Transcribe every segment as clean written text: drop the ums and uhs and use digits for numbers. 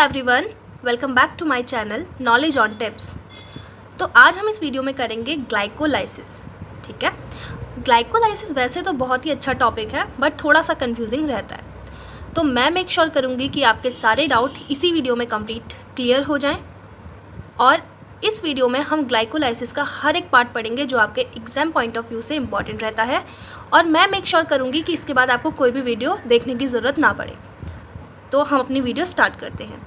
Everyone, welcome back to my channel knowledge on tips. तो आज हम इस वीडियो में करेंगे ग्लाइकोलाइसिस। ठीक है, ग्लाइकोलाइसिस वैसे तो बहुत ही अच्छा टॉपिक है बट थोड़ा सा कंफ्यूजिंग रहता है, तो मैं मेक श्योर करूँगी कि आपके सारे डाउट इसी वीडियो में कंप्लीट क्लियर हो जाएं। और इस वीडियो में हम ग्लाइकोलाइसिस का हर एक पार्ट पढ़ेंगे जो आपके एग्जाम पॉइंट ऑफ व्यू से इंपॉर्टेंट रहता है, और मैं मेक श्योर करूँगी कि इसके बाद आपको कोई भी वीडियो देखने की ज़रूरत ना पड़े। तो हम अपनी वीडियो स्टार्ट करते हैं।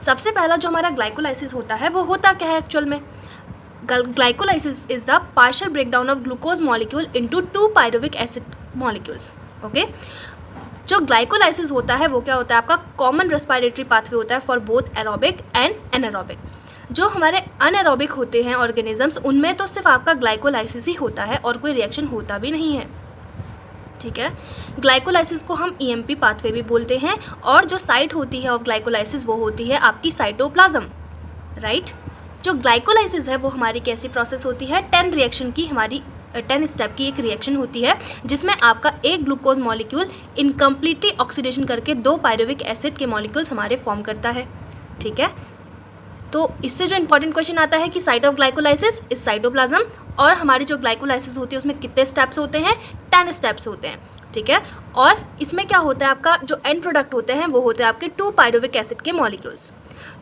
सबसे पहला जो हमारा ग्लाइकोलाइसिस होता है वो होता क्या है एक्चुअल में? Glycolysis is the partial breakdown of glucose molecule into 2 pyruvic acid molecules. Okay, जो ग्लाइकोलाइसिस होता है वो क्या होता है? आपका कॉमन रेस्पिरेटरी पाथवे होता है for both aerobic and anaerobic. जो हमारे अनएरोबिक होते हैं ऑर्गेनिजम्स, उनमें तो सिर्फ आपका ग्लाइकोलाइसिस ही होता है और कोई रिएक्शन होता भी नहीं है। ठीक है, ग्लाइकोलाइसिस को हम ईएमपी पाथवे भी बोलते हैं, और जो साइट होती है ऑफ ग्लाइकोलाइसिस वो होती है आपकी साइटोप्लाज्म। राइट, जो ग्लाइकोलाइसिस है वो हमारी कैसी प्रोसेस होती है? 10 रिएक्शन की, हमारी 10 स्टेप की एक रिएक्शन होती है, जिसमें आपका एक ग्लूकोज मॉलिक्यूल इनकम्प्लीटली ऑक्सीडेशन करके 2 पायरुविक एसिड के मॉलिक्यूल्स हमारे फॉर्म करता है। ठीक है, तो इससे जो इंपॉर्टेंट क्वेश्चन आता है कि साइट ऑफ ग्लाइकोलाइसिस इस साइटोप्लाज्म, और हमारी जो ग्लाइकोलाइसिस होती है उसमें कितने स्टेप्स होते हैं? 10 स्टेप्स होते हैं। ठीक है, और इसमें क्या होता है? आपका जो एंड प्रोडक्ट होते हैं वो होते हैं आपके 2 पायरुविक एसिड के मॉलिक्यूल्स।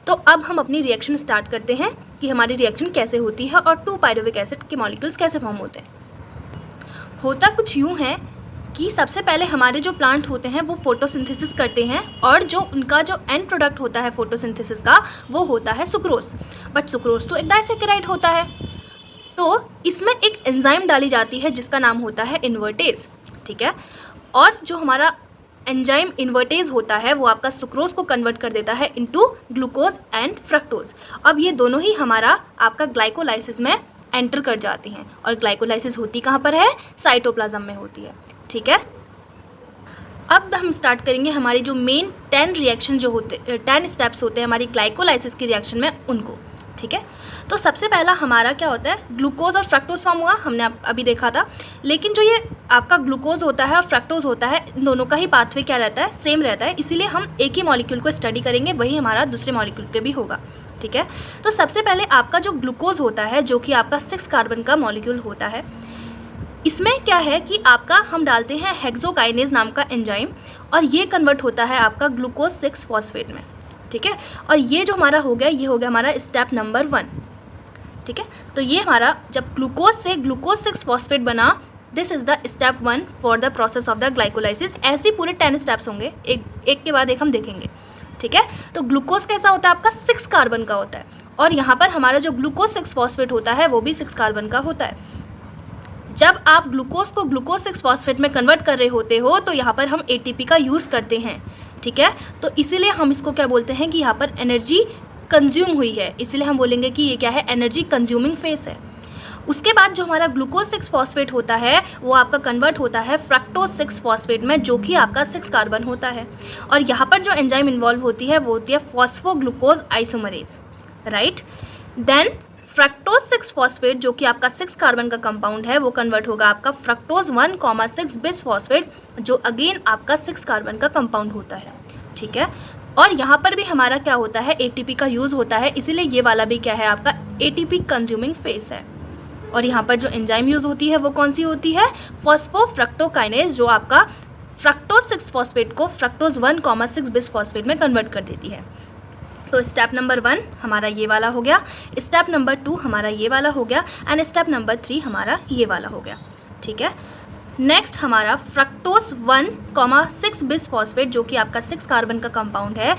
तो अब हम अपनी रिएक्शन स्टार्ट करते हैं कि हमारी रिएक्शन कैसे होती है और 2 पायरुविक एसिड के मॉलिक्यूल्स कैसे फॉर्म होते हैं। होता कुछ यूँ है कि सबसे पहले हमारे जो प्लांट होते हैं वो फोटोसिंथेसिस करते हैं, और जो उनका जो एंड प्रोडक्ट होता है फोटोसिंथेसिस का वो होता है सुक्रोज। बट सुक्रोज तो एक डाइसैकेराइड होता है, तो इसमें एक एंजाइम डाली जाती है जिसका नाम होता है इन्वर्टेज। ठीक है, और जो हमारा एंजाइम इन्वर्टेज होता है वो आपका सुक्रोज को कन्वर्ट कर देता है इनटू ग्लूकोज एंड फ्रक्टोज। अब ये दोनों ही हमारा आपका ग्लाइकोलाइसिस में एंटर कर जाती हैं, और ग्लाइकोलाइसिस होती कहाँ पर है? साइटोप्लाज्म में होती है। ठीक है, अब हम स्टार्ट करेंगे हमारी जो मेन 10 रिएक्शन जो होते 10 स्टेप्स होते हैं हमारी ग्लाइकोलाइसिस की रिएक्शन में, उनको। ठीक है, तो सबसे पहला हमारा क्या होता है? ग्लूकोज और फ्रक्टोज फॉर्म हुआ, हमने अभी देखा था। लेकिन जो ये आपका ग्लूकोज होता है और फ्रक्टोज होता है, इन दोनों का ही पाथवे क्या रहता है? सेम रहता है, इसीलिए हम एक ही मॉलिक्यूल को स्टडी करेंगे, वही हमारा दूसरे मॉलिक्यूल पे भी होगा। ठीक है, तो सबसे पहले आपका जो ग्लूकोज होता है जो कि आपका 6 कार्बन का मॉलिक्यूल होता है, इसमें क्या है कि आपका हम डालते हैं हेक्सोकाइनेज नाम का एंजाइम, और ये कन्वर्ट होता है आपका ग्लूकोज 6 फॉस्फेट में। ठीक है, और ये जो हमारा हो गया, ये हो गया हमारा स्टेप नंबर 1। ठीक है, तो ये हमारा जब ग्लूकोज से ग्लूकोज 6 फॉस्फेट बना, this is the step 1 for the process of the glycolysis. ऐसे पूरे 10 स्टेप्स होंगे, एक के बाद एक हम देखेंगे। ठीक है, तो ग्लूकोज कैसा होता है? आपका 6 कार्बन का होता है, और यहाँ पर हमारा जो ग्लूकोज 6 फॉस्फेट होता है वो भी 6 कार्बन का होता है। जब आप ग्लूकोज को ग्लूकोज 6 फॉस्फेट में कन्वर्ट कर रहे होते हो तो यहाँ पर हम एटीपी का यूज़ करते हैं। ठीक है, तो इसीलिए हम इसको क्या बोलते हैं कि यहाँ पर एनर्जी कंज्यूम हुई है, इसीलिए हम बोलेंगे कि ये क्या है? एनर्जी कंज्यूमिंग फेस है। उसके बाद जो हमारा ग्लूकोज 6 फॉस्फेट होता है वो आपका कन्वर्ट होता है फ्रक्टोज 6 फॉस्फेट में, जो कि आपका 6 कार्बन होता है, और यहाँ पर जो एंजाइम इन्वॉल्व होती है वो होती है phosphoglucose isomerase. Right, then fructose 6 phosphate जो कि आपका 6 कार्बन का कंपाउंड है वो कन्वर्ट होगा आपका फ्रक्टोज 1,6 बिस फॉस्फेट, जो अगेन आपका 6 कार्बन का कंपाउंड होता है। ठीक है, और यहाँ पर भी हमारा क्या होता है? एटीपी का यूज़ होता है, इसीलिए ये वाला भी क्या है? आपका एटीपी कंज्यूमिंग फेस है। और यहाँ पर जो एंजाइम यूज़ होती है वो कौन सी होती है? फॉस्फोफ्रक्टोकाइनेज, जो आपका फ्रक्टोज 6 फॉस्फेट को फ्रक्टोज 1,6 बिस फॉस्फेट में कन्वर्ट कर देती है। तो स्टेप नंबर 1 हमारा ये वाला हो गया, स्टेप नंबर 2 हमारा ये वाला हो गया, एंड स्टेप नंबर 3 हमारा ये वाला हो गया। ठीक है, नेक्स्ट हमारा फ्रक्टोज 1,6 बिस फॉस्फेट जो कि आपका 6 कार्बन का कंपाउंड है,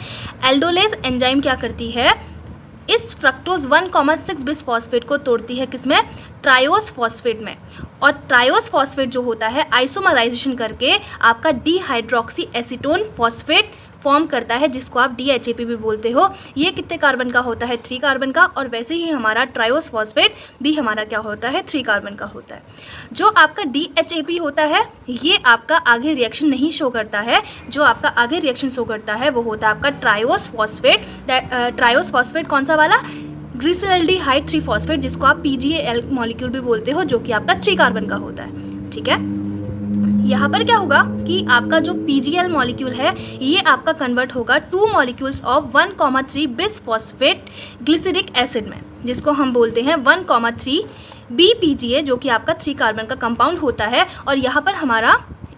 एल्डोलेज एंजाइम क्या करती है? इस फ्रक्टोज 1,6 बिस फॉस्फेट को तोड़ती है किसमें? ट्रायोस फॉस्फेट में, और ट्रायोस फॉस्फेट जो होता है आइसोमराइजेशन करके आपका डिहाइड्रोक्सी एसीटोन फॉस्फेट फॉर्म करता है, जिसको आप DHAP भी बोलते हो। ये कितने कार्बन का होता है? 3 कार्बन का, और वैसे ही हमारा ट्रायोस फॉस्फेट भी हमारा क्या होता है? 3 कार्बन का होता है। जो आपका DHAP होता है ये आपका आगे रिएक्शन नहीं शो करता है, जो आपका आगे रिएक्शन शो करता है वो होता है आपका ट्रायोस फॉस्फेट। ट्रायोस फॉस्फेट कौन सा वाला? ग्लिसरल्डिहाइड 3 फॉस्फेट, जिसको आप PGAL मॉलिक्यूल भी बोलते हो, जो कि आपका 3 कार्बन का होता है। ठीक है, यहाँ पर क्या होगा कि आपका जो PGL मॉलिक्यूल है ये आपका कन्वर्ट होगा 2 molecules of 1,3 bis phosphate glyceric acid में, जिसको हम बोलते हैं 1,3 BPGA, जो कि आपका 3 कार्बन का कंपाउंड होता है। और यहाँ पर हमारा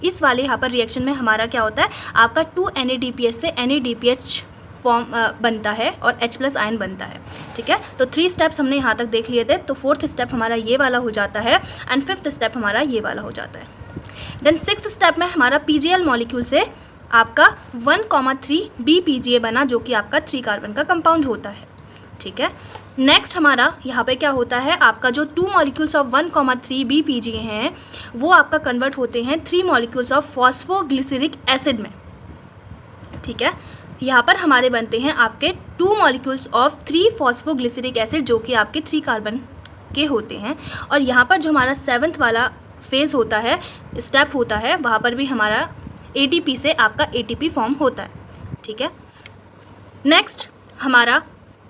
इस वाले यहाँ पर रिएक्शन में हमारा क्या होता है, आपका 2 NADPH से NADPH फॉर्म बनता है और H+ आयन बनता है। ठीक है, तो 3 स्टेप्स हमने यहाँ तक देख लिए थे। तो 4th स्टेप हमारा ये वाला हो जाता है एंड 5th स्टेप हमारा ये वाला हो जाता है। देन 6th स्टेप में हमारा PGL मॉलिक्यूल से आपका 1,3 BPGA बना, जो कि आपका 3 कार्बन का कंपाउंड होता है। ठीक है, नेक्स्ट हमारा यहाँ पे क्या होता है, आपका जो 2 मॉलिक्यूल्स ऑफ 1,3 BPGA हैं वो आपका कन्वर्ट होते हैं 3 मॉलिक्यूल्स ऑफ फॉस्फोग्लिसरिक एसिड में। ठीक है, यहाँ पर हमारे बनते हैं आपके 2 मॉलिक्यूल्स ऑफ 3 फॉस्फोग्लिसरिक एसिड, जो कि आपके 3 कार्बन के होते हैं। और यहाँ पर जो हमारा 7th वाला फेज़ होता है, स्टेप होता है, वहाँ पर भी हमारा ATP से आपका ATP फॉर्म होता है। ठीक है, नेक्स्ट हमारा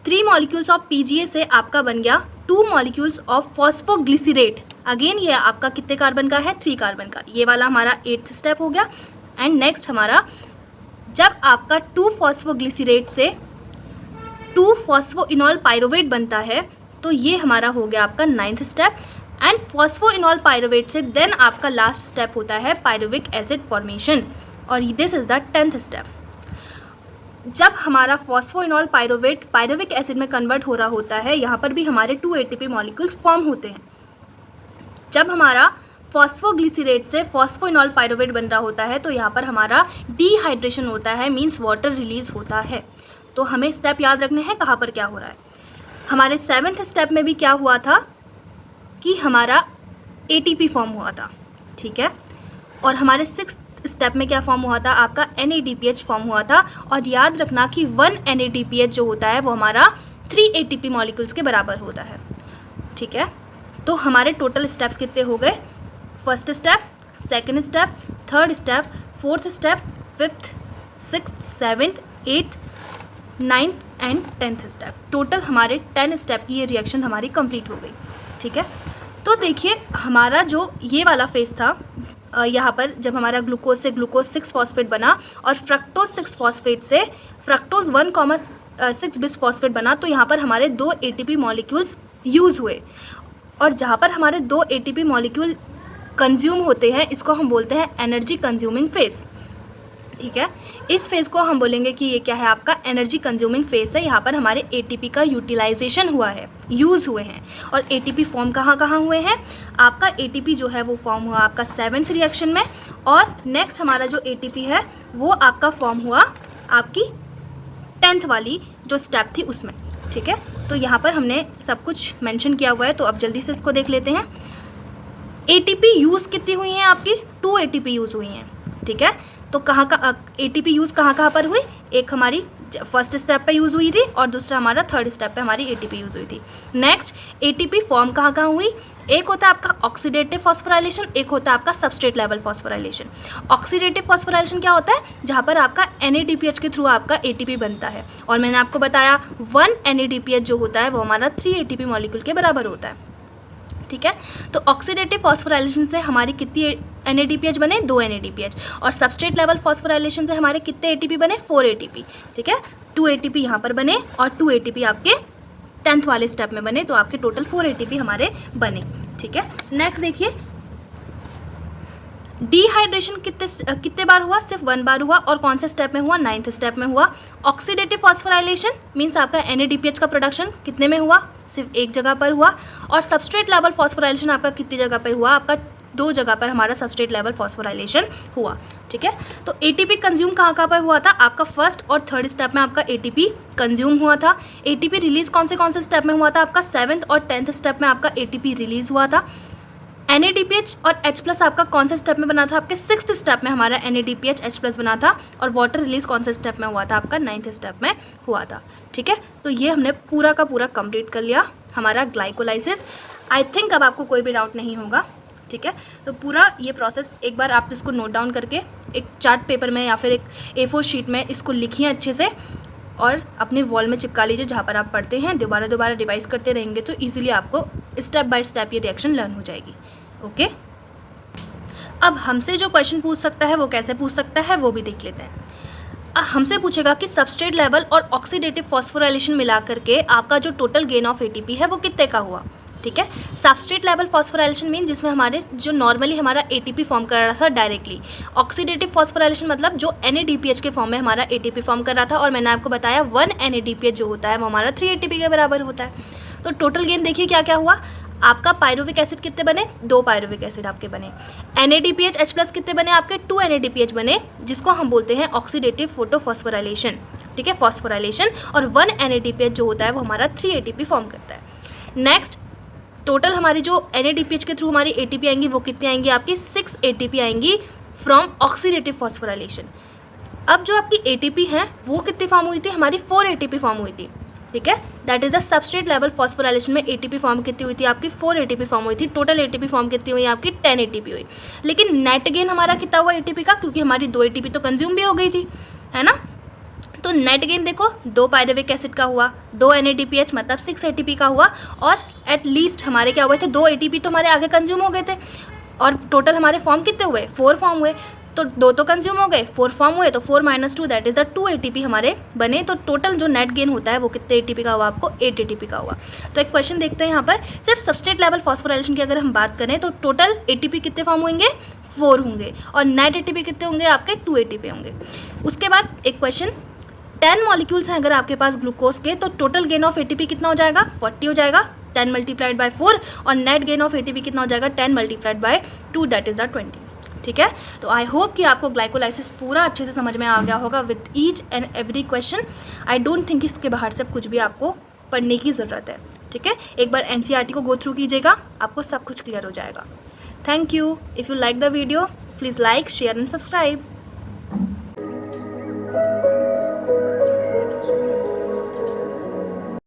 3 मॉलिक्यूल्स ऑफ PGA से आपका बन गया 2 मॉलिक्यूल्स ऑफ फॉस्फोग्लिसरेट। अगेन ये आपका कितने कार्बन का है, 3 कार्बन का। ये वाला हमारा 8th स्टेप हो गया। एंड नेक्स्ट हमारा जब आपका 2 फॉस्फोग्लिसरेट से 2 फॉस्फोइनॉल पायरुवेट बनता है, तो ये हमारा हो गया आपका 9th step. And phosphoenol pyruvate से देन आपका लास्ट स्टेप होता है पायरुविक एसिड फॉर्मेशन, और this is the 10th step. जब हमारा फॉस्फोइनॉल पायरुवेट पायरुविक एसिड में कन्वर्ट हो रहा होता है, यहाँ पर भी हमारे 2 ATP मॉलिक्यूल्स फॉर्म होते हैं। जब हमारा फॉस्फोग्लिसरेट से फॉस्फोइनॉल पायरुवेट बन रहा होता है, तो यहाँ पर हमारा डिहाइड्रेशन होता है, मीन्स वाटर रिलीज होता है। तो हमें स्टेप याद रखने हैं कहाँ पर क्या हो रहा है। हमारे 7th स्टेप में भी क्या हुआ था कि हमारा ATP फॉर्म हुआ था। ठीक है, और हमारे 6th स्टेप में क्या फॉर्म हुआ था, आपका NADPH फॉर्म हुआ था। और याद रखना कि 1 NADPH जो होता है वो हमारा 3 ATP मॉलिक्यूल्स के बराबर होता है। ठीक है, तो हमारे टोटल स्टेप्स कितने हो गए, 1st step, 2nd step, 3rd step, 4th step, 5th, 6th, 7th, 8th, 9th and 10th step. Total हमारे 10 स्टेप की ये रिएक्शन हमारी कंप्लीट हो गई। ठीक है, तो देखिए हमारा जो ये वाला फेज था, यहाँ पर जब हमारा ग्लूकोज से ग्लूकोज 6 फॉस्फेट बना और फ्रक्टोज 6 फॉस्फेट से फ्रक्टोज 1,6 बिस फॉस्फेट बना, तो यहाँ पर हमारे 2 ATP मॉलिक्यूल्स यूज़ हुए। और जहाँ पर हमारे 2 ATP मॉलिक्यूल कंज्यूम होते हैं, इसको हम बोलते हैं एनर्जी कंज्यूमिंग फेज। ठीक है, इस फेज़ को हम बोलेंगे कि ये क्या है, आपका एनर्जी कंज्यूमिंग फेज़ है। यहाँ पर हमारे ATP का यूटिलाइजेशन हुआ है, यूज़ हुए हैं। और ATP फॉर्म कहाँ कहाँ हुए हैं, आपका ATP जो है वो फॉर्म हुआ आपका 7th रिएक्शन में। और नेक्स्ट हमारा जो ATP है वो आपका फॉर्म हुआ आपकी 10th वाली जो स्टेप थी उसमें। ठीक है, तो यहाँ पर हमने सब कुछ मेंशन किया हुआ है, तो अब जल्दी से इसको देख लेते हैं। ATP यूज़ कितनी हुई हैं आपकी, 2 ATP यूज़ हुई हैं। ठीक है, तो कहाँ का ATP यूज़ कहाँ पर हुई, एक हमारी 1st स्टेप पे यूज़ हुई थी और दूसरा हमारा 3rd स्टेप पे हमारी ATP यूज़ हुई थी। नेक्स्ट ATP फॉर्म कहाँ हुई, एक होता है आपका ऑक्सीडेटिव फॉस्फोराइलेशन, एक होता है आपका substrate level phosphorylation. Oxidative phosphorylation क्या होता है, जहाँ पर आपका NADPH के थ्रू आपका ATP बनता है। और मैंने आपको बताया 1 NADPH जो होता है वो हमारा 3 ATP मॉलिक्यूल के बराबर होता है। ठीक है, तो ऑक्सीडेटिव फॉस्फोराइलेशन से हमारी कितनी NADPH बने, 2 NADPH। और सबस्ट्रेट लेवल फॉस्फोराइलेशन से हमारे कितने ATP बने, 4 ATP। ठीक है, 2 ATP यहाँ पर बने और 2 ATP आपके 10th वाले स्टेप में बने, तो आपके टोटल 4 ATP हमारे बने। ठीक है, नेक्स्ट देखिए डिहाइड्रेशन कितने बार हुआ, सिर्फ 1 बार हुआ। और कौन से स्टेप में हुआ, 9th स्टेप में हुआ। ऑक्सीडेटिव फॉस्फोराइलेशन मीन्स आपका NADPH का प्रोडक्शन कितने में हुआ, सिर्फ एक जगह पर हुआ। और सबस्ट्रेट लेवल फॉस्फोराइलेशन आपका कितनी जगह पर हुआ, आपका 2 जगह पर हमारा सबस्ट्रेट लेवल फॉस्फोराइलेशन हुआ। ठीक है, तो ATP कंज्यूम कहाँ पर हुआ था, आपका 1st और 3rd स्टेप में आपका ATP कंज्यूम हुआ था। ATP रिलीज कौन से स्टेप में हुआ था, आपका 7th और 10th स्टेप में आपका ATP रिलीज हुआ था। NADPH और H+ आपका कौन से स्टेप में बना था, आपके 6th स्टेप में हमारा NADPH H+ बना था। और वाटर रिलीज कौन से स्टेप में हुआ था, आपका 9th स्टेप में हुआ था। ठीक है, तो ये हमने पूरा का पूरा कंप्लीट कर लिया हमारा ग्लाइकोलाइसिस। आई थिंक अब आपको कोई भी डाउट नहीं होगा। ठीक है, तो पूरा ये प्रोसेस एक बार आप इसको नोट डाउन करके एक चार्ट पेपर में या फिर एक A4 शीट में इसको लिखिए अच्छे से और अपने वॉल में चिपका लीजिए जहाँ पर आप पढ़ते हैं। दोबारा रिवाइज करते रहेंगे तो इजीली आपको स्टेप बाय स्टेप ये रिएक्शन लर्न हो जाएगी। ओके, अब हमसे जो क्वेश्चन पूछ सकता है वो कैसे पूछ सकता है वो भी देख लेते हैं। हमसे पूछेगा कि सबस्ट्रेट लेवल और ऑक्सीडेटिव फॉस्फोराइलेशन मिला करके आपका जो टोटल गेन ऑफ एटीपी है वो कितने का हुआ। ठीक है, सबस्ट्रेट लेवल फॉस्फोराइलेशन मीन जिसमें हमारे जो नॉर्मली हमारा एटीपी फॉर्म कर रहा था डायरेक्टली। ऑक्सीडेटिव फॉस्फोराइलेशन मतलब जो NADPH के फॉर्म में हमारा एटीपी फॉर्म कर रहा था, और मैंने आपको बताया 1 NADPH जो होता है वो हमारा 3 ATP के बराबर होता है। तो टोटल गेन देखिए क्या क्या हुआ। आपका पायरुविक एसिड कितने बने, 2 पायरुविक एसिड आपके बने। NADPH H+ कितने बने आपके, 2 NADPH बने, जिसको हम बोलते हैं ऑक्सीडेटिव फोटोफॉस्फोराइलेशन। ठीक है, फॉस्फोराइलेशन। और 1 NADPH जो होता है वो हमारा 3 ATP फॉर्म करता है। नेक्स्ट, टोटल हमारी जो NADPH के थ्रू हमारी ATP आएंगी वो कितनी आएंगी आपकी, 6 ATP आएंगी फ्रॉम ऑक्सीडेटिव फॉस्फोराइलेशन। अब जो आपकी ATP है वो कितनी फॉर्म हुई थी, हमारी 4 ATP फॉर्म हुई थी। ठीक है, that is the substrate level phosphorylation में ATP फॉर्म कितनी हुई थी आपकी, 4 ATP फॉर्म हुई थी। टोटल ATP फॉर्म कितनी हुई आपकी, 10 ATP हुई। लेकिन नेट गेन हमारा कितना हुआ ATP का, क्योंकि हमारी 2 ATP तो कंज्यूम भी हो गई थी, है ना। तो नेट गेन देखो 2 पायरुविक एसिड का हुआ, 2 NADPH मतलब 6 ATP का हुआ, और एट लीस्ट हमारे क्या हुए थे, 2 ATP तो हमारे आगे कंज्यूम हो गए थे। और टोटल हमारे फॉर्म कितने हुए, 4 फॉर्म हुए। तो 2 तो कंज्यूम हो गए, 4 फॉर्म हुए, तो 4 - 2 दैट इज द 2 ATP हमारे बने। तो टोटल जो नेट गेन होता है वो कितने ATP का हुआ आपको, 8 ATP का हुआ। तो एक क्वेश्चन देखते हैं यहाँ पर, सिर्फ सबस्ट्रेट लेवल फॉस्फोराइलेशन की अगर हम बात करें तो टोटल ATP कितने फॉर्म होंगे, 4 होंगे, और नेट ATP कितने होंगे आपके, 2 ATP होंगे। उसके बाद एक क्वेश्चन, 10 मॉलिक्यूल्स हैं अगर आपके पास ग्लूकोज के, तो टोटल गेन ऑफ ATP कितना हो जाएगा, 40 हो जाएगा, 10 × 4, और नेट गेन ऑफ ATP कितना हो जाएगा, 10 × 2 दैट इज द 20। ठीक है, तो आई होप कि आपको ग्लाइकोलाइसिस पूरा अच्छे से समझ में आ गया होगा with each and every question. I don't think इसके बाहर से कुछ भी आपको पढ़ने की ज़रूरत है। ठीक है, एक बार NCERT को गो थ्रू कीजिएगा, आपको सब कुछ क्लियर हो जाएगा। Thank you. If you like the video please like, share and subscribe.